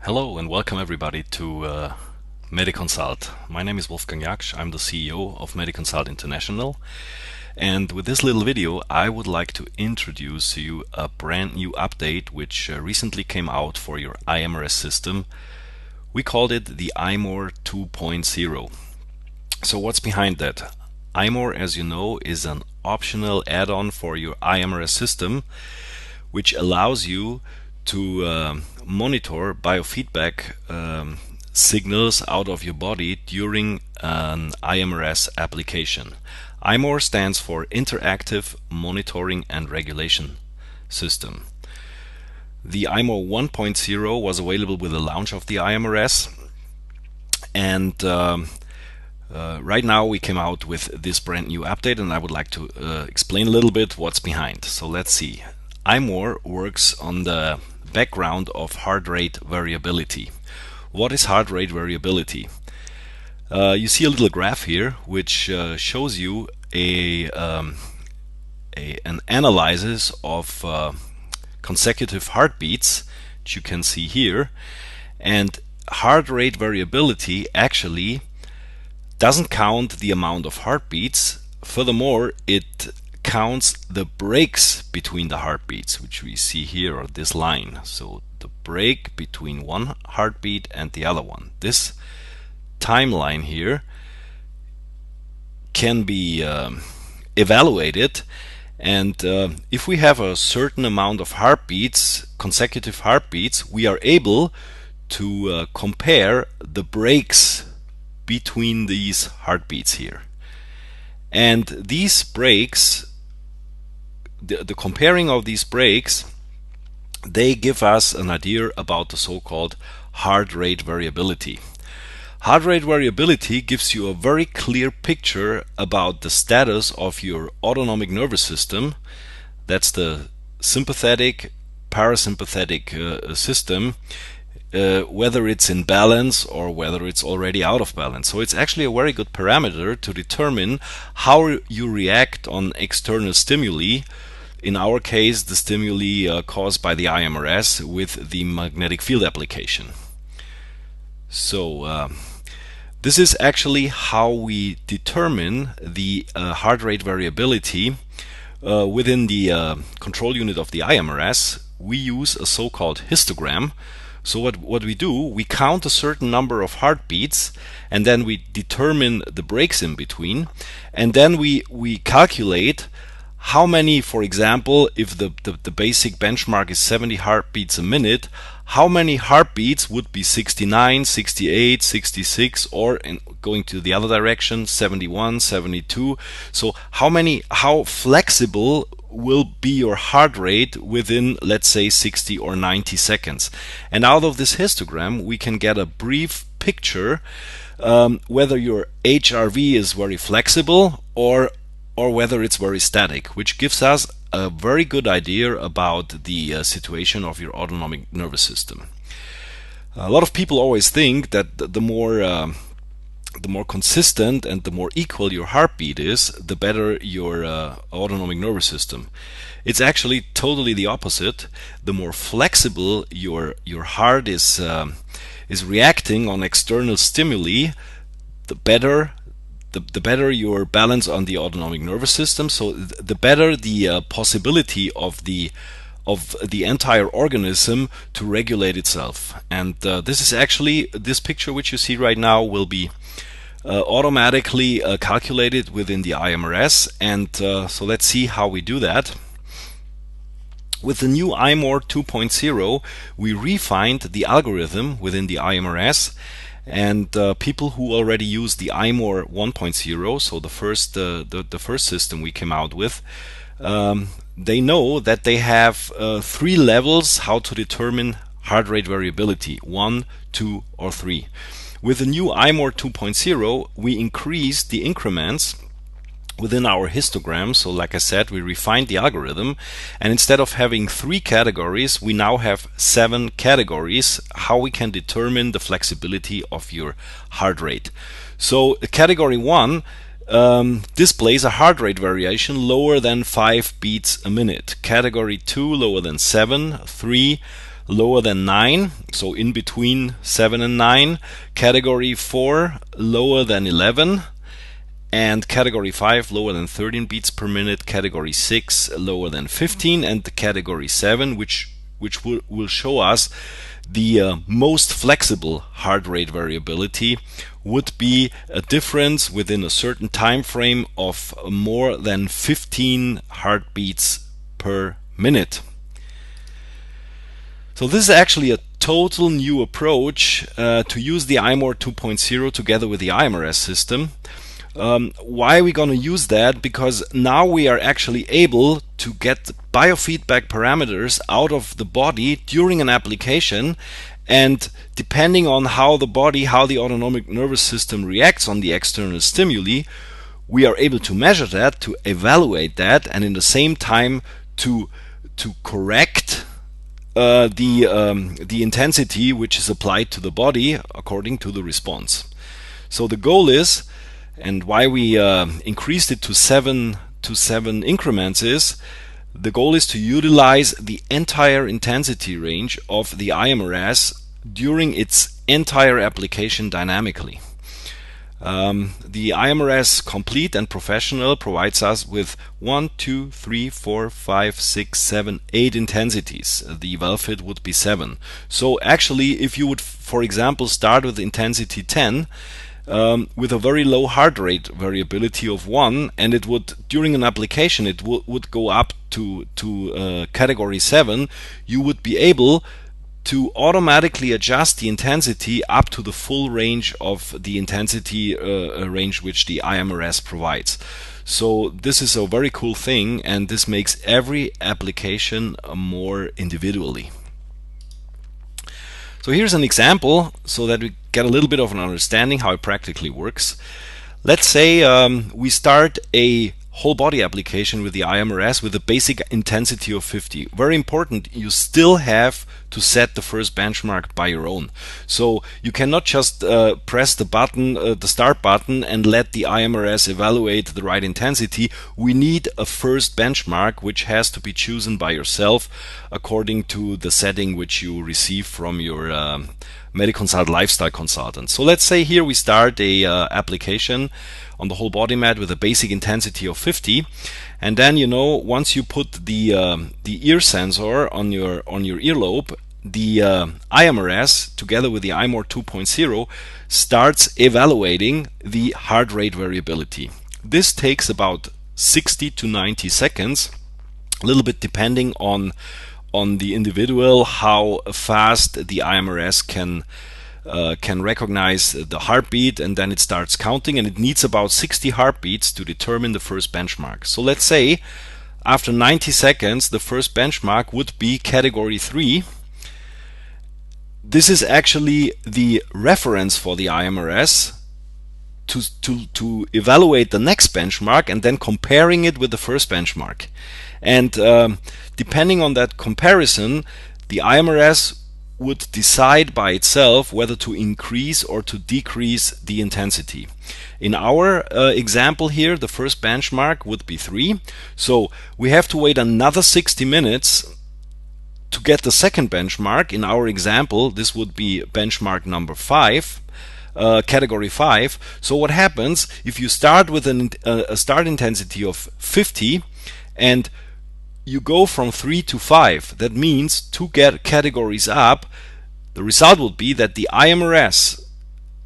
Hello and welcome everybody to MediConsult. My name is Wolfgang Jaksch. I'm the CEO of MediConsult International. And with this little video, I would like to introduce to you a brand new update which recently came out for your iMORE system. We called it the iMORE 2.0. So what's behind that? iMORE, as you know, is an optional add-on for your iMORE system, which allows you to monitor biofeedback signals out of your body during an iMRS application. iMORE stands for Interactive Monitoring and Regulation System. The iMORE 1.0 was available with the launch of the iMRS, and right now we came out with this brand new update, and I would like to explain a little bit what's behind. So let's see. iMORE works on the background of heart rate variability. What is heart rate variability? You see a little graph here which shows you an analysis of consecutive heartbeats, which you can see here, and heart rate variability actually doesn't count the amount of heartbeats. Furthermore, it counts the breaks between the heartbeats, which we see here on this line. So the break between one heartbeat and the other one. This timeline here can be evaluated, and if we have a certain amount of heartbeats, consecutive heartbeats, we are able to compare the breaks between these heartbeats here. And these breaks, the comparing of these breaks, they give us an idea about the so-called heart rate variability. Heart rate variability gives you a very clear picture about the status of your autonomic nervous system. That's the sympathetic, parasympathetic system, whether it's in balance or whether it's already out of balance. So it's actually a very good parameter to determine how you react on external stimuli. In our case, the stimuli caused by the iMRS with the magnetic field application. So this is actually how we determine the heart rate variability within the control unit of the iMRS. We use a so-called histogram. So what we do, we count a certain number of heartbeats, and then we determine the breaks in between, and then we calculate how many, for example, if the basic benchmark is 70 heartbeats a minute, how many heartbeats would be 69, 68, 66, or going to the other direction, 71, 72. So how flexible will be your heart rate within, let's say, 60 or 90 seconds. And out of this histogram, we can get a brief picture whether your HRV is very flexible or whether it's very static, which gives us a very good idea about the situation of your autonomic nervous system. A lot of people always think that the more consistent and the more equal your heartbeat is, the better your autonomic nervous system. It's actually totally the opposite. The more flexible your heart is reacting on external stimuli, the better your balance on the autonomic nervous system. So the better the possibility of the entire organism to regulate itself. And this picture which you see right now will be automatically calculated within the iMRS. And so let's see how we do that. With the new iMORE 2.0, we refined the algorithm within the iMRS. And people who already use the iMORE 1.0, so the first system we came out with, they know that they have 3 levels how to determine heart rate variability: 1, 2, or 3. With the new iMORE 2.0, we increased the increments within our histogram. So like I said, we refined the algorithm, and instead of having 3 categories, we now have 7 categories how we can determine the flexibility of your heart rate. So category 1 displays a heart rate variation lower than 5 beats a minute. Category 2 lower than 7, 3 lower than 9, so in between 7 and 9, category 4 lower than 11, and category 5 lower than 13 beats per minute, category 6 lower than 15, and the category 7, which will show us the most flexible heart rate variability, would be a difference within a certain time frame of more than 15 heartbeats per minute. So this is actually a total new approach to use the iMORE 2.0 together with the iMRS system. Why are we going to use that? Because now we are actually able to get biofeedback parameters out of the body during an application, and depending on how the autonomic nervous system reacts on the external stimuli, we are able to measure that, to evaluate that, and in the same time to correct the intensity which is applied to the body according to the response. So the goal is, and why we increased it to 7 increments, is the goal is to utilize the entire intensity range of the iMRS during its entire application dynamically. The iMRS Complete and Professional provides us with 1, 2, 3, 4, 5, 6, 7, 8 intensities. The WellFit would be 7. So actually, if you would, for example, start with intensity 10, with a very low heart rate variability of 1, and it would, during an application, it would go up to category 7, you would be able to automatically adjust the intensity up to the full range of the intensity range which the iMRS provides. So this is a very cool thing, and this makes every application more individually. So here's an example so that we get a little bit of an understanding how it practically works. Let's say we start a whole body application with the iMRS with a basic intensity of 50. Very important, you still have to set the first benchmark by your own. So you cannot just press the button, the start button, and let the iMRS evaluate the right intensity. We need a first benchmark which has to be chosen by yourself according to the setting which you receive from your MediConsult lifestyle consultant. So let's say here we start a application on the whole body mat with a basic intensity of 50, and then, you know, once you put the ear sensor on your earlobe, the iMRS together with the iMORE 2.0 starts evaluating the heart rate variability. This takes about 60 to 90 seconds, a little bit depending on the individual, how fast the iMRS can recognize the heartbeat, and then it starts counting, and it needs about 60 heartbeats to determine the first benchmark. So let's say after 90 seconds the first benchmark would be category 3. This is actually the reference for the iMRS to evaluate the next benchmark and then comparing it with the first benchmark. And depending on that comparison, the iMRS would decide by itself whether to increase or to decrease the intensity. In our example here, the first benchmark would be 3. So we have to wait another 60 minutes to get the second benchmark. In our example, this would be benchmark number 5, category 5. So what happens if you start with a start intensity of 50 and you go from 3 to 5, that means to get categories up, the result would be that the iMRS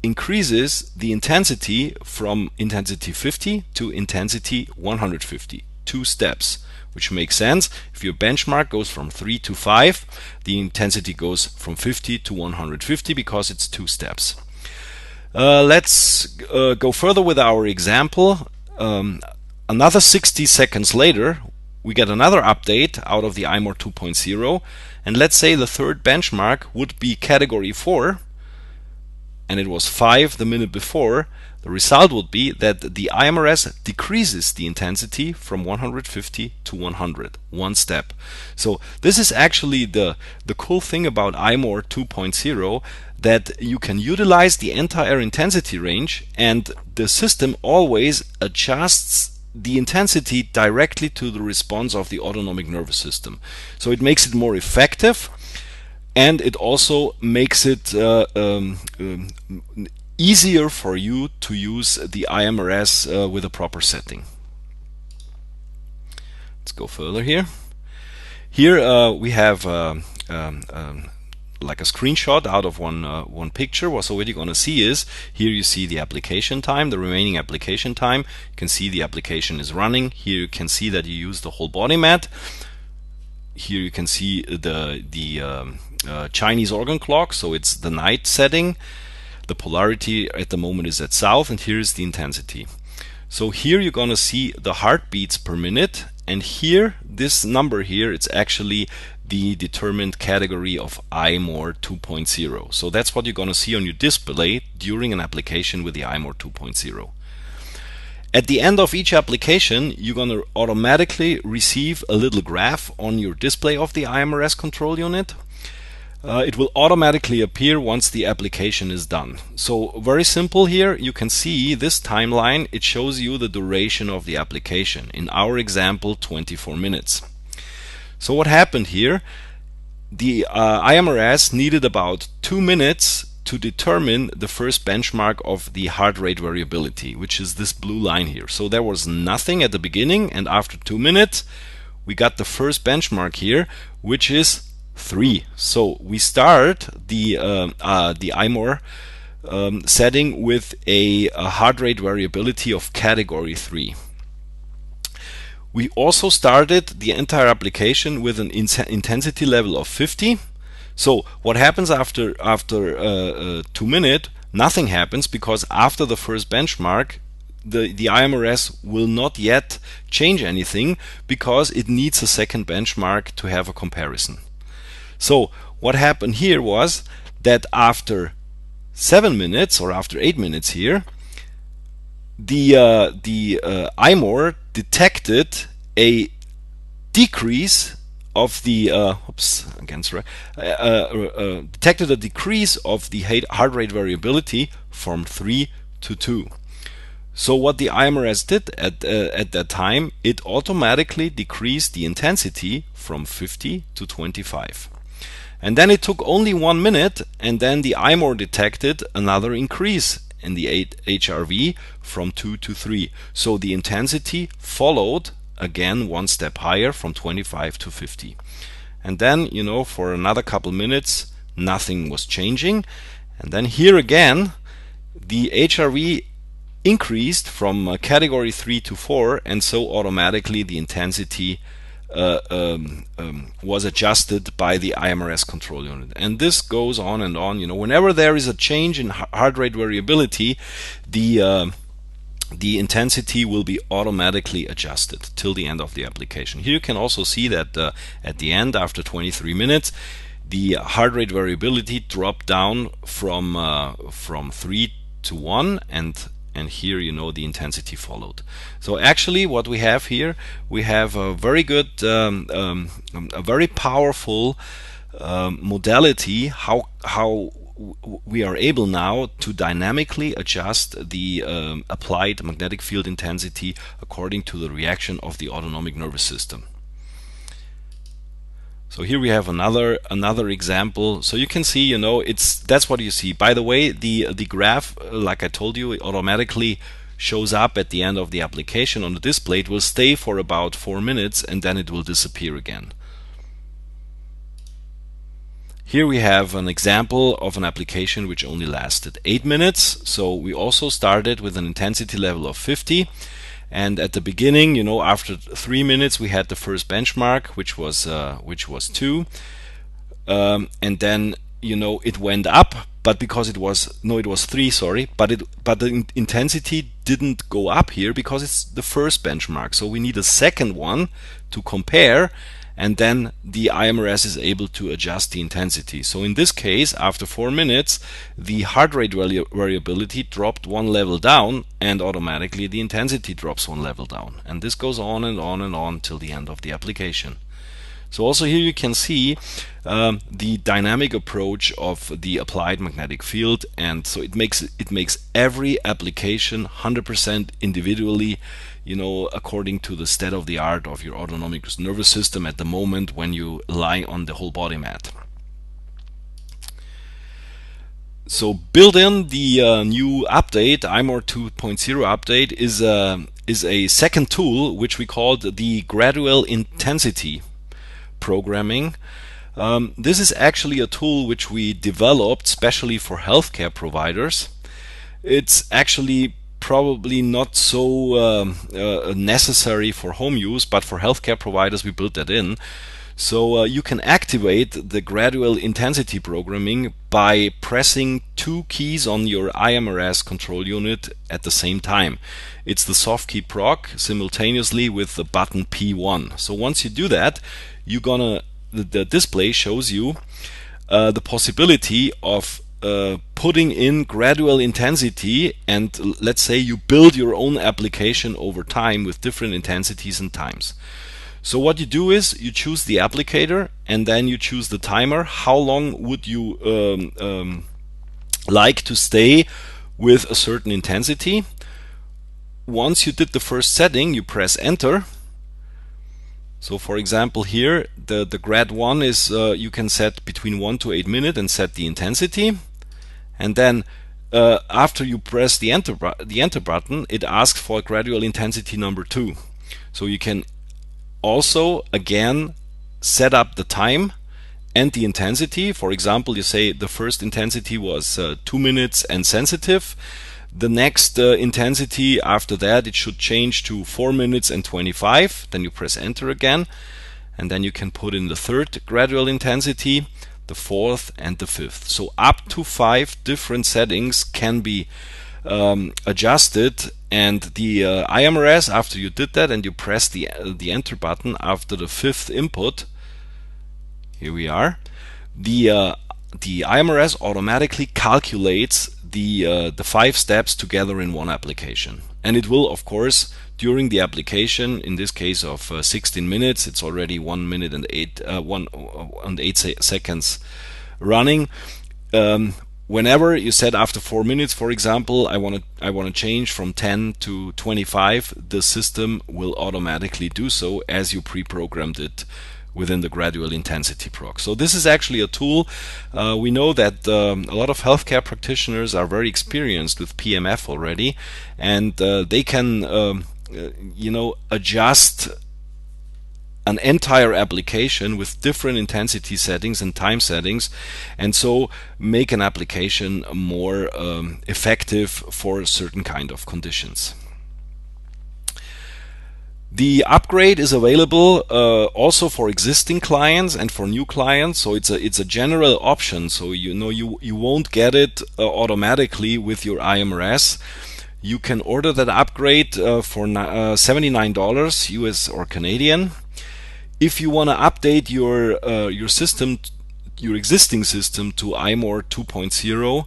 increases the intensity from intensity 50 to intensity 150, 2 steps, which makes sense. If your benchmark goes from 3 to 5, the intensity goes from 50 to 150 because it's 2 steps. Let's go further with our example. Another 60 seconds later, we get another update out of the iMORE 2.0, and let's say the third benchmark would be category 4, and it was 5 the minute before. The result would be that the iMRS decreases the intensity from 150 to 100, 1 step. So this is actually the cool thing about iMORE 2.0, that you can utilize the entire intensity range, and the system always adjusts the intensity directly to the response of the autonomic nervous system. So it makes it more effective. and it also makes it easier for you to use the iMRS with a proper setting. Let's go further here. Here we have like a screenshot out of one picture. So what you're going to see is, here you see the application time, the remaining application time. You can see the application is running. Here you can see that you use the whole body mat. Here you can see the Chinese organ clock, so it's the night setting. The polarity at the moment is at south, and here is the intensity. So here you're going to see the heartbeats per minute, and here, this number here, it's actually the determined category of iMORE 2.0. So that's what you're going to see on your display during an application with the iMORE 2.0. At the end of each application, you're going to automatically receive a little graph on your display of the iMRS control unit. It will automatically appear once the application is done. So very simple here. You can see this timeline. It shows you the duration of the application. In our example, 24 minutes. So what happened here? The iMRS needed about 2 minutes to determine the first benchmark of the heart rate variability, which is this blue line here. So there was nothing at the beginning, and after 2 minutes we got the first benchmark here, which is 3. So we start the iMORE setting with a heart rate variability of category 3. We also started the entire application with an intensity level of 50. So what happens after 2 minutes? Nothing happens, because after the first benchmark, the iMRS will not yet change anything, because it needs a second benchmark to have a comparison. So what happened here was that after 7 minutes, or after 8 minutes here, the iMORE detected a decrease of the detected a decrease of the heart rate variability from 3 to 2. So what the iMRS did at that time, it automatically decreased the intensity from 50 to 25. And then it took only 1 minute, and then the iMORE detected another increase in the HRV from 2 to 3. So the intensity followed again one step higher from 25 to 50. And then, for another couple minutes, nothing was changing. And then here again, the HRV increased from category 3 to 4, and so automatically the intensity was adjusted by the iMRS control unit. And this goes on and on. Whenever there is a change in heart rate variability, the intensity will be automatically adjusted till the end of the application. Here you can also see that at the end, after 23 minutes, the heart rate variability dropped down from 3 to 1, and here the intensity followed. So actually what we have here, we have a very good a very powerful modality how we are able now to dynamically adjust the applied magnetic field intensity according to the reaction of the autonomic nervous system. So here we have another example. So you can see, that's what you see. By the way, the graph, like I told you, it automatically shows up at the end of the application on the display. It will stay for about 4 minutes, and then it will disappear again. Here we have an example of an application which only lasted 8 minutes. So we also started with an intensity level of 50. And at the beginning, after 3 minutes, we had the first benchmark, which was 2, and then it went up, but because it was 3, sorry, but the intensity didn't go up here because it's the first benchmark. So we need a second one to compare, and then the iMRS is able to adjust the intensity. So in this case, after 4 minutes, the heart rate variability dropped 1 level down, and automatically the intensity drops 1 level down. And this goes on and on and on till the end of the application. So also here you can see the dynamic approach of the applied magnetic field, and so it makes every application 100% individually, according to the state of the art of your autonomic nervous system at the moment when you lie on the whole body mat. So built in the new update, iMORE 2.0 update, is a second tool which we called the Gradual Intensity Programming. This is actually a tool which we developed specially for healthcare providers. It's actually probably not so necessary for home use, but for healthcare providers we built that in. So you can activate the gradual intensity programming by pressing two keys on your iMRS control unit at the same time. It's the soft key proc simultaneously with the button P1. So once you do that, the display shows you the possibility of putting in gradual intensity, and let's say you build your own application over time with different intensities and times. So what you do is you choose the applicator and then you choose the timer. How long would you like to stay with a certain intensity? Once you did the first setting, you press enter. So for example here, the grad 1 is you can set between 1 to 8 minutes and set the intensity. And then after you press the enter button, it asks for gradual intensity number 2. So you can also again set up the time and the intensity. For example, you say the first intensity was 2 minutes and sensitive. The next intensity after that, it should change to 4 minutes and 25. Then you press enter again, and then you can put in the third gradual intensity, the fourth and the fifth. So up to 5 different settings can be adjusted, and the iMRS, after you did that and you press the enter button after the fifth input, here we are, the iMRS automatically calculates the 5 steps together in one application, and it will of course during the application, in this case of 16 minutes, it's already 1 minute and 8 seconds running. Whenever you set after 4 minutes, for example, I want to change from 10 to 25, the system will automatically do so as you pre-programmed it within the gradual intensity proc. So this is actually a tool. We know that a lot of healthcare practitioners are very experienced with PMF already, and they can adjust an entire application with different intensity settings and time settings, and so make an application more effective for a certain kind of conditions. The upgrade is available also for existing clients and for new clients, so it's a general option. So you won't get it automatically with your iMRS. You can order that upgrade for $79 US or Canadian. If you want to update your system, your existing system, to iMORE 2.0,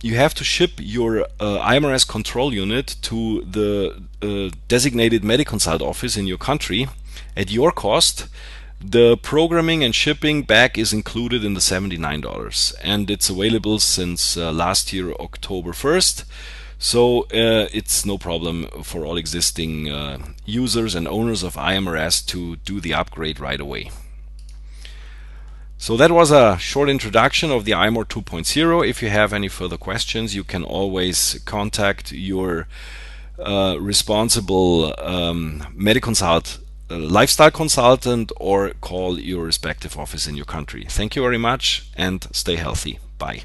you have to ship your iMRS control unit to the designated MediConsult office in your country at your cost. The programming and shipping back is included in the $79, and it's available since last year, October 1st. So it's no problem for all existing users and owners of iMRS to do the upgrade right away. So that was a short introduction of the iMORE 2.0. If you have any further questions, you can always contact your responsible MediConsult lifestyle consultant or call your respective office in your country. Thank you very much and stay healthy. Bye.